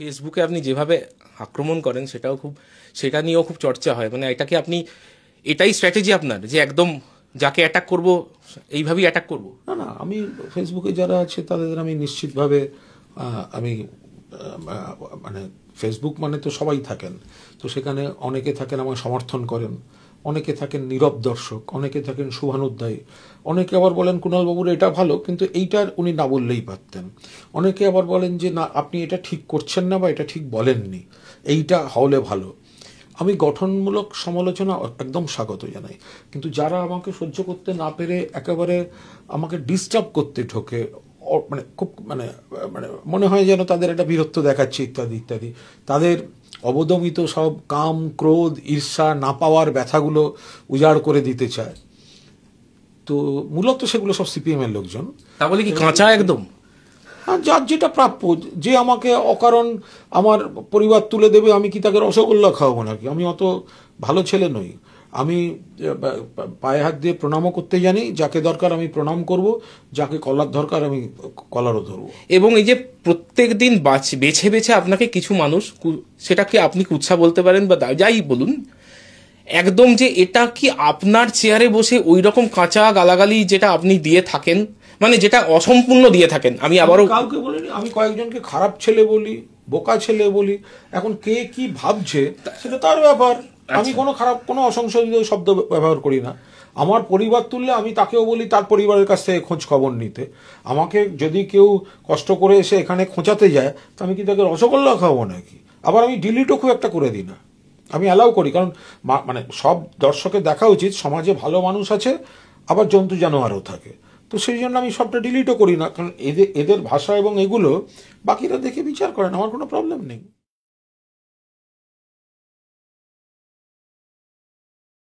ফেসবুকে আপনি যেভাবে আক্রমণ করেন সেটা নিয়েও খুব চর্চা হয়, মানে এটাকে আপনি এটাই স্ট্র্যাটেজি আপনার যে একদম যাকে অ্যাটাক করব এইভাবেই অ্যাটাক করব? না না, আমি ফেসবুকে যারা আছে তাদের আমি নিশ্চিতভাবে আমি মানে ফেসবুক মানে তো সবাই থাকেন, তো সেখানে অনেকে থাকেন আমাকে সমর্থন করেন, অনেকে থাকেন নীরব দর্শক, অনেকে থাকেন শুভানুধ্যায়ী, অনেকে আবার বলেন কুণালবাবুর এটা ভালো কিন্তু এইটার উনি না বললেই পারতেন, অনেকে আবার বলেন যে না আপনি এটা ঠিক করছেন না বা এটা ঠিক বলেননি, এইটা হলে ভালো। আমি গঠনমূলক সমালোচনা একদম স্বাগত জানাই, কিন্তু যারা আমাকে সহ্য করতে না পেরে একেবারে আমাকে ডিস্টার্ব করতে ঢোকে, মানে খুব মানে মানে মনে হয় যেন তাদের একটা বীরত্ব দেখাচ্ছে ইত্যাদি ইত্যাদি, তাদের অবদমিত সব কাম ক্রোধ ঈর্ষা না পাওয়ার ব্যথাগুলো উজাড় করে দিতে চায়, তো মূলত সেগুলো সব সিপিএম এর লোকজন। তা বলে কি কাঁচা একদম? হ্যাঁ, যার যেটা প্রাপ্য, যে আমাকে অকারণ আমার পরিবার তুলে দেবে আমি কি তাকে রসগোল্লা খাওয়াবো নাকি? আমি অত ভালো ছেলে নই, আমি পায়ে হাত দিয়ে প্রণামও করতে জানি, যাকে দরকার আমি প্রণাম করব, যাকে কলার দরকার আমি কলারও ধরবো। এবং এই যে প্রত্যেক দিন বেছে বেছে আপনাকে কিছু মানুষ, সেটাকে আপনি কুৎসা বলতে পারেন বা যাই বলুন, একদম যে এটা কি আপনার চেয়ারে বসে ওই রকম কাঁচা গালাগালি যেটা আপনি দিয়ে থাকেন, মানে যেটা অসম্পূর্ণ দিয়ে থাকেন। আমি আবারও কাউকে বলিনি, আমি কয়েকজনকে খারাপ ছেলে বলি, বোকা ছেলে বলি, এখন কে কি ভাবছে সেটা তার ব্যাপার। আমি কোনো অসংশোধিত শব্দ ব্যবহার করি না। আমার পরিবার তুললে আমি তাকেও বলি তার পরিবারের কাছ থেকে খোঁজ খবর নিতে। আমাকে যদি কেউ কষ্ট করে এসে এখানে খোঁচাতে যায় তা আমি কি তাকে রসগোল্লা খাওয়াবো নাকি? আবার আমি ডিলিটও খুব একটা করে দিই না, আমি অ্যালাউ করি, কারণ মানে সব দর্শকের দেখা উচিত সমাজে ভালো মানুষ আছে, আবার জন্তু জানোয়ারও থাকে, তো সেই জন্য আমি সবটা ডিলিটও করি না, কারণ এদের ভাষা এবং এগুলো বাকিরা দেখে বিচার করেন, আমার কোনো প্রবলেম নেই।